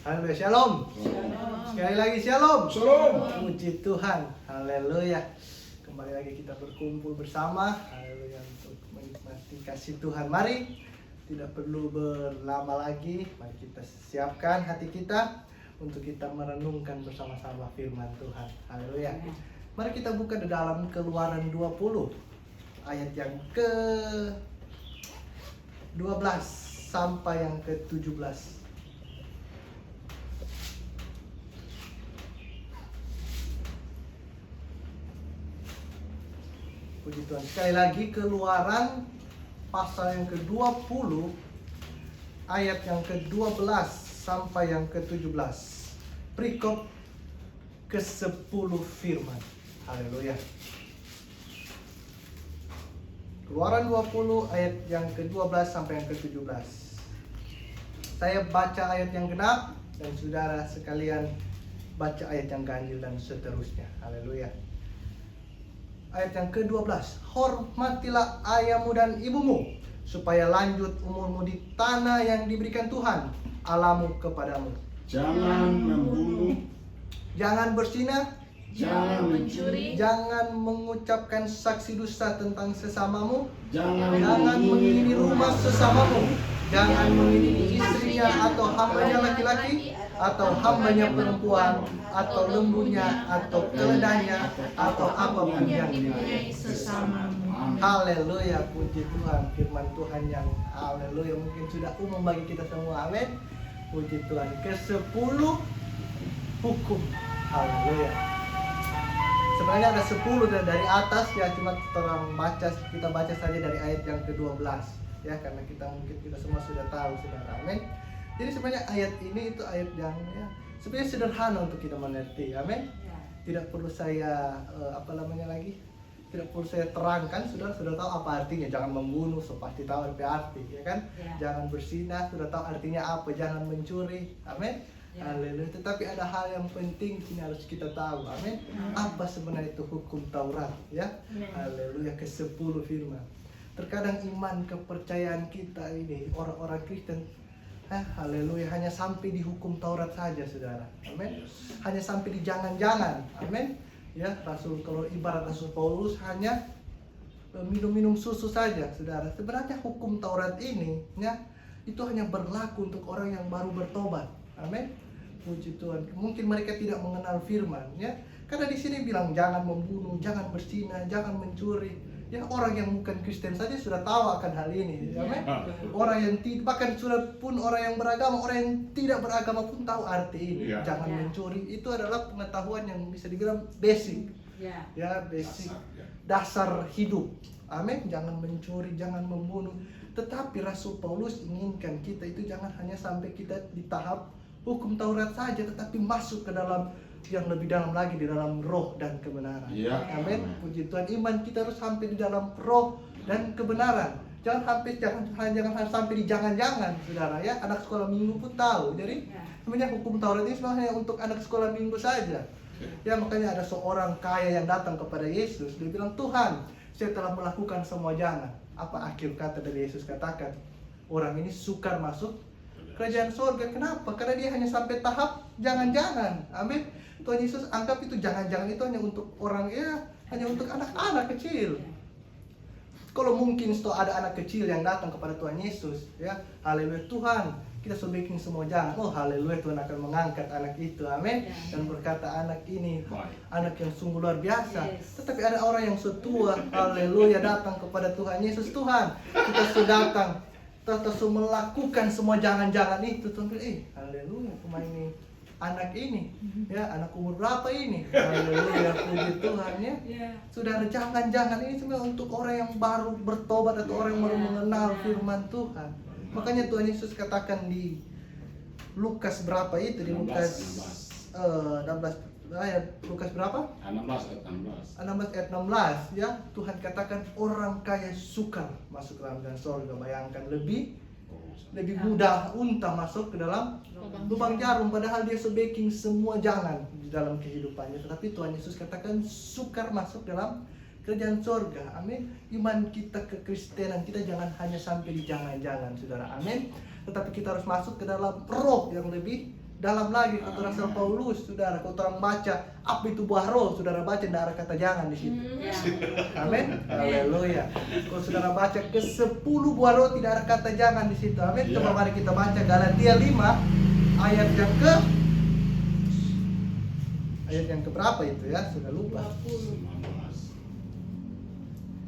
Haleluya, shalom. Sekali lagi shalom. Puji Tuhan. Haleluya. Kembali lagi kita berkumpul bersama. Haleluya, untuk menikmati kasih Tuhan. Mari, tidak perlu berlama lagi. Mari kita siapkan hati kita untuk kita merenungkan bersama-sama firman Tuhan. Haleluya. Mari kita buka di dalam Keluaran 20 ayat yang ke 12 sampai yang ke 17. Puji Tuhan. Sekali lagi, Keluaran pasal yang ke-20 ayat yang ke-12 sampai yang ke-17. Perikop ke-10 firman. Haleluya. Keluaran 20 ayat yang ke-12 sampai yang ke-17. Saya baca ayat yang genap dan saudara sekalian baca ayat yang ganjil dan seterusnya. Haleluya. Ayat yang ke-12. Hormatilah ayahmu dan ibumu, supaya lanjut umurmu di tanah yang diberikan Tuhan Allahmu kepadamu. Jangan membunuh, Jangan berzinah, jangan mencuri, jangan mengucapkan saksi dusta tentang sesamamu, jangan menghini rumah sesamamu, jangan menghini istrinya atau hambanya laki-laki, atau hambanya perempuan, atau lembunya, atau keledainya, atau apapun yang dipunyai sesamamu. Haleluya, puji Tuhan. Firman Tuhan yang haleluya mungkin sudah umum bagi kita semua. Amin. Puji Tuhan. Ke-10 hukum. Haleluya. Sebenarnya ada 10 dari atas ya, cuma kita baca saja dari ayat yang ke-12 ya, karena kita semua sudah tahu, saudara. Amin. Jadi sebenarnya ayat ini itu ayat yang ya sebenarnya sederhana untuk kita mengerti. Amin. Tidak perlu saya tidak perlu saya terangkan, saudara sudah tahu apa artinya. Jangan membunuh, so pasti tahu arti ya kan. Jangan berzinah, sudah tahu artinya apa. Jangan mencuri. Amin. Haleluya. Tetapi ada hal yang penting ini harus kita tahu. Amin. Apa sebenarnya itu hukum Taurat ya? Haleluya. Ke-10 firman. Terkadang iman kepercayaan kita ini orang-orang Kristen, haleluya, hanya sampai di hukum Taurat saja, saudara. Amin. Hanya sampai di jangan-jangan. Amin. Ya, kalau ibarat Rasul Paulus hanya minum-minum susu saja, saudara. Sebenarnya hukum Taurat ini ya, itu hanya berlaku untuk orang yang baru bertobat. Amin. Puji Tuhan. Mungkin mereka tidak mengenal firman ya. Karena di sini bilang jangan membunuh, jangan berzina, jangan mencuri. Ya, orang yang bukan Kristen saja sudah tahu akan hal ini. Amin. Orang yang bahkan sudah pun orang yang beragama, orang yang tidak beragama pun tahu arti ini. Jangan mencuri. Itu adalah pengetahuan yang bisa dibilang basic. Ya, basic. Dasar hidup. Amin. Jangan mencuri, jangan membunuh. Tetapi Rasul Paulus inginkan kita itu jangan hanya sampai kita di tahap hukum Taurat saja, tetapi masuk ke dalam yang lebih dalam lagi, di dalam roh dan kebenaran. Amin. Puji Tuhan. Iman kita harus sampai di dalam roh dan kebenaran. Jangan sampai di jangan-jangan, saudara ya. Anak sekolah minggu pun tahu. Jadi sebenarnya hukum Taurat ini sebenarnya untuk anak sekolah minggu saja. Ya, makanya ada seorang kaya yang datang kepada Yesus. Dia bilang, "Tuhan, saya telah melakukan semua jangan." Apa akhir kata dari Yesus? Katakan, orang ini sukar masuk kerajaan surga. Kenapa? Karena dia hanya sampai tahap jangan-jangan. Amin. Tuhan Yesus anggap itu jangan-jangan itu hanya untuk orang hanya untuk anak-anak kecil. Kalau mungkin ada anak kecil yang datang kepada Tuhan Yesus, ya, haleluya, Tuhan, kita sudah bikin semua jangan. Oh, haleluya, Tuhan akan mengangkat anak itu. Amin. Dan berkata, anak ini anak yang sungguh luar biasa. Tetapi ada orang yang setua, haleluya, datang kepada Tuhan Yesus. Tuhan, kita sudah datang, kita sudah melakukan semua jangan-jangan itu. Tuhan bilang, haleluya, cuma ini anak ini, ya, anak umur berapa ini? Haleluya, puji Tuhan ya. Saudara, jangan-jangan ini sebenarnya untuk orang yang baru bertobat atau orang yang baru mengenal firman Tuhan. Makanya Tuhan Yesus katakan di Lukas berapa itu? Di Lukas 16 ayat Lukas berapa? 16 ayat 16 ya. Tuhan katakan orang kaya sukar masuk ke dalam surga. Bayangkan lebih mudah unta masuk ke dalam lubang jarum, padahal dia sebaking semua jangan di dalam kehidupannya. Tetapi Tuhan Yesus katakan sukar masuk dalam kerajaan surga. Amin. Iman kita kekristenan kita jangan hanya sampai di jangan-jangan, saudara. Amin. Tetapi kita harus masuk ke dalam roh yang lebih dalam lagi kata Rasul Paulus, saudara. Kalau orang baca apa itu buah roh, saudara baca tidak ada kata jangan di situ. Amin. Haleluya. Kalau saudara baca ke-10 buah roh tidak ada kata jangan di situ. Amin. Coba mari kita baca Galatia 5 ayat yang ke berapa itu ya? Sudah lupa.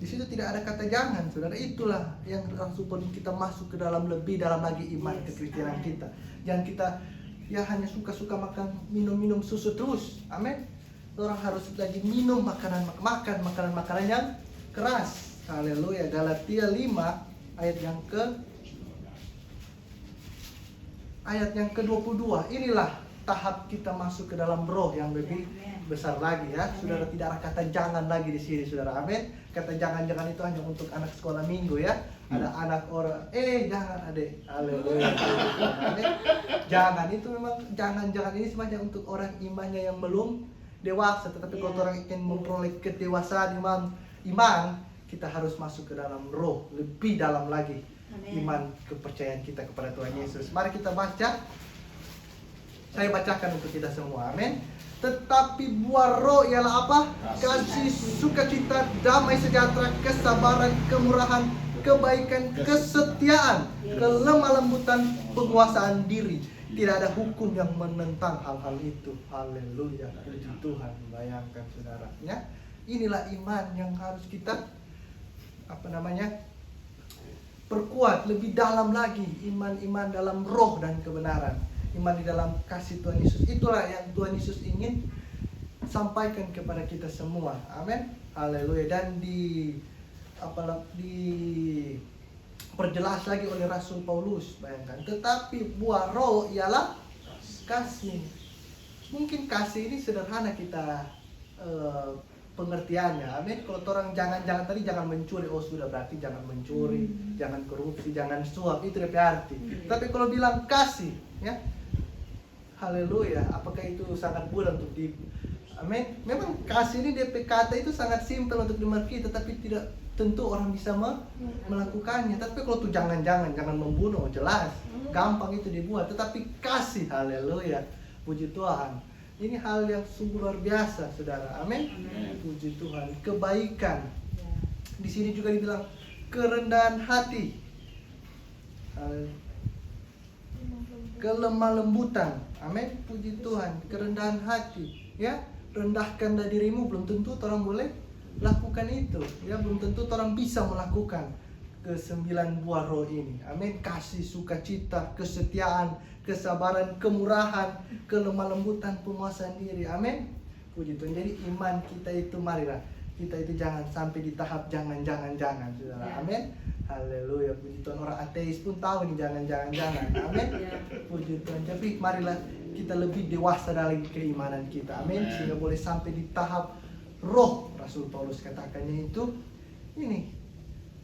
Di situ tidak ada kata jangan, saudara. Itulah yang langsung kita masuk ke dalam lebih dalam lagi iman kekristenan kita. Jangan kita ya hanya suka-suka makan minum susu terus. Amin. Orang harus lagi minum makanan yang keras. Haleluya. Galatia 5 ayat yang ke-22. Inilah tahap kita masuk ke dalam roh yang lebih besar lagi ya. Saudara, tidak ada kata jangan lagi di sini, saudara. Amin. Kata jangan-jangan itu hanya untuk anak sekolah minggu ya. Ada anak orang, jangan adek. Haleluya. Amin. Jangan itu memang jangan ini semuanya untuk orang imannya yang belum dewasa. Tetapi kalau orang ingin memperoleh kedewasaan iman, kita harus masuk ke dalam roh, lebih dalam lagi. Iman kepercayaan kita kepada Tuhan Yesus. Mari kita baca. Saya bacakan untuk kita semua. Amin. Tetapi buah roh ialah apa? Kasih, sukacita, damai sejahtera, kesabaran, kemurahan, kebaikan, kesetiaan, kelemah lembutan, penguasaan diri. Tidak ada hukum yang menentang hal-hal itu. Haleluya. Puji Tuhan. Bayangkan saudara, ya. Inilah iman yang harus kita perkuat lebih dalam lagi. Iman dalam roh dan kebenaran. Iman di dalam kasih Tuhan Yesus. Itulah yang Tuhan Yesus ingin sampaikan kepada kita semua. Amin. Haleluya. Dan perjelas lagi oleh Rasul Paulus. Bayangkan. Tetapi buah roh ialah kasih. Mungkin kasih ini sederhana kita pengertiannya. Amin. Kalau orang jangan tadi jangan mencuri. Oh sudah, berarti jangan mencuri, jangan korupsi, jangan suap. Itu DP arti. Tapi kalau bilang kasih, ya. Haleluya. Apakah itu sangat mudah untuk amin. Memang kasih ini DP kata itu sangat simpel untuk dimengerti, tetapi tidak tentu orang bisa melakukannya. Tapi kalau itu jangan membunuh, jelas gampang itu dibuat. Tetapi kasih, haleluya, puji Tuhan, ini hal yang sungguh luar biasa, saudara. Amin. Puji Tuhan. Kebaikan. Di sini juga dibilang kerendahan hati, kelemah lembutan. Amin. Puji Tuhan. Kerendahan hati, ya. Rendahkanlah dirimu. Belum tentu orang boleh lakukan itu, ya. Belum tentu orang bisa melakukan ke-9 buah roh ini. Amin. Kasih, sukacita, kesetiaan, kesabaran, kemurahan, kelemah lembutan, penguasaan diri. Amin. Puji Tuhan. Jadi iman kita itu, marilah kita itu jangan sampai di tahap jangan, saudara. Amin. Haleluya. Puji Tuhan. Orang ateis pun tahu nih jangan. Amin. Puji Tuhan. Tapi marilah kita lebih dewasa dalam keimanan kita. Amin. Sehingga boleh sampai di tahap roh. Rasul Paulus katakannya itu ini.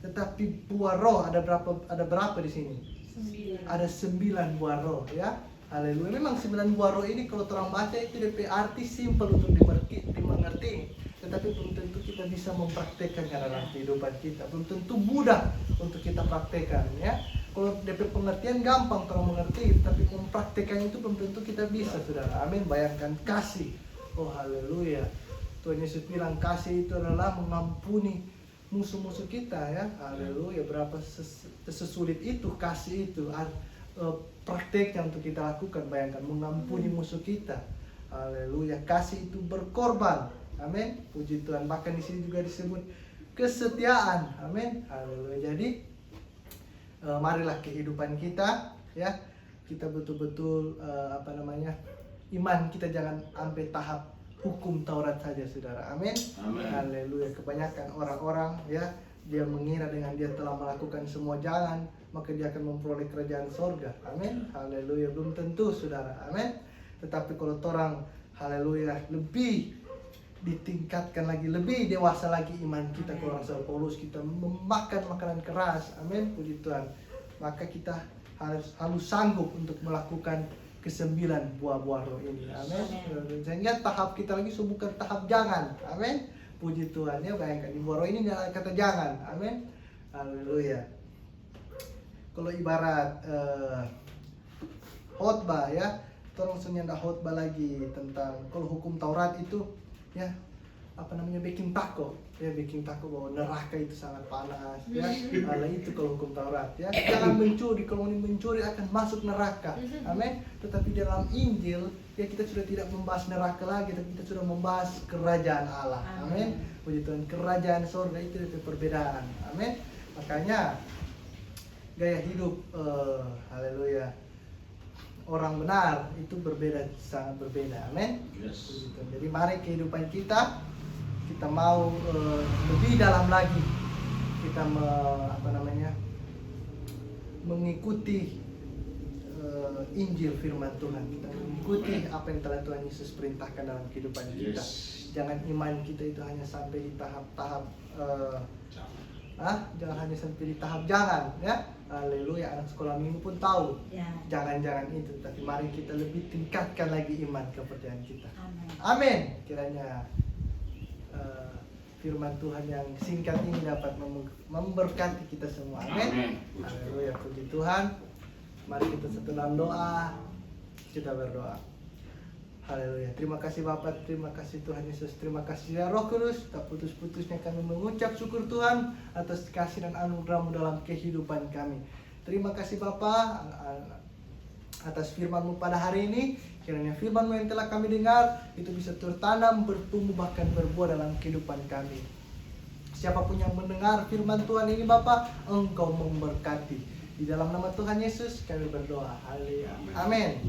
Tetapi buah roh ada berapa di sini? 9. Ada 9 buah roh, ya. Haleluya. Memang 9 buah roh ini kalau orang baca itu DP arti simpel untuk dimengerti. Tetapi belum tentu kita bisa mempraktekkannya dalam kehidupan kita. Belum tentu mudah untuk kita praktekkan, ya. Kalau DP pengertian gampang orang mengerti, tapi mempraktekkannya itu belum tentu kita bisa, saudara. Amin. Bayangkan kasih. Oh haleluya. Tuhan Yesus bilang kasih itu adalah mengampuni musuh-musuh kita, ya. Haleluya. Berapa sesulit itu kasih itu. Prakteknya untuk kita lakukan. Bayangkan mengampuni musuh kita. Haleluya. Kasih itu berkorban. Amin. Puji Tuhan. Bahkan di sini juga disebut kesetiaan. Amin. Haleluya. Jadi marilah kehidupan kita, ya, kita betul-betul iman kita jangan sampai tahap hukum Taurat saja, saudara. Amin. Haleluya. Kebanyakan orang-orang, ya, dia mengira dengan dia telah melakukan semua jalan maka dia akan memperoleh kerajaan sorga. Amin. Haleluya. Belum tentu, saudara. Amin. Tetapi kalau orang, haleluya, lebih ditingkatkan lagi, lebih dewasa lagi iman kita. Kalau Rasul Paulus, kita memakan makanan keras. Amin. Puji Tuhan. Maka kita harus sanggup untuk melakukan ke-9 buah-buah roh ini. Amin. Sehingga tahap kita lagi bukan tahap jangan. Amin. Puji Tuhan, ya. Bayangkan di buah roh ini ada kata jangan. Amin. Haleluya. Kalau ibarat khotbah, ya, Tolong senyanda khotbah lagi tentang kalau hukum Taurat itu ya bikin takut bahwa neraka itu sangat panas ya. Allah itu kalau hukum Taurat ya. Jangan mencuri, kalau mencuri akan masuk neraka. Amin. Tetapi dalam Injil ya kita sudah tidak membahas neraka lagi, tapi kita sudah membahas kerajaan Allah. Amin. Puji Tuhan, kerajaan surga itu perbedaan. Amin. Makanya gaya hidup haleluya orang benar itu sangat berbeda. Amin. Yes. Jadi mari kehidupan kita mau lebih dalam lagi, kita mengikuti Injil firman Tuhan, kita mengikuti apa yang telah Tuhan Yesus perintahkan dalam kehidupan kita. Yes. Jangan iman kita itu hanya sampai di tahap-tahap jangan hanya sampai di tahap jangan ya. Haleluya, anak sekolah minggu pun tahu. Ya. Jangan-jangan itu, tapi mari kita lebih tingkatkan lagi iman kepercayaan kita. Amin. Amin. Kiranya firman Tuhan yang singkat ini dapat memberkati kita semua. Amin. Haleluya, puji Tuhan. Mari kita satu dalam doa. Kita berdoa. Haleluya. Terima kasih Bapak, terima kasih Tuhan Yesus, terima kasih ya Roh Kudus. Tak putus-putusnya kami mengucap syukur Tuhan atas kasih dan anugerah-Mu dalam kehidupan kami. Terima kasih Bapak atas firman-Mu pada hari ini. Kiranya firman-Mu yang telah kami dengar itu bisa tertanam, bertumbuh, bahkan berbuah dalam kehidupan kami. Siapapun yang mendengar firman Tuhan ini Bapak, Engkau memberkati. Di dalam nama Tuhan Yesus kami berdoa. Haleluya. Amin.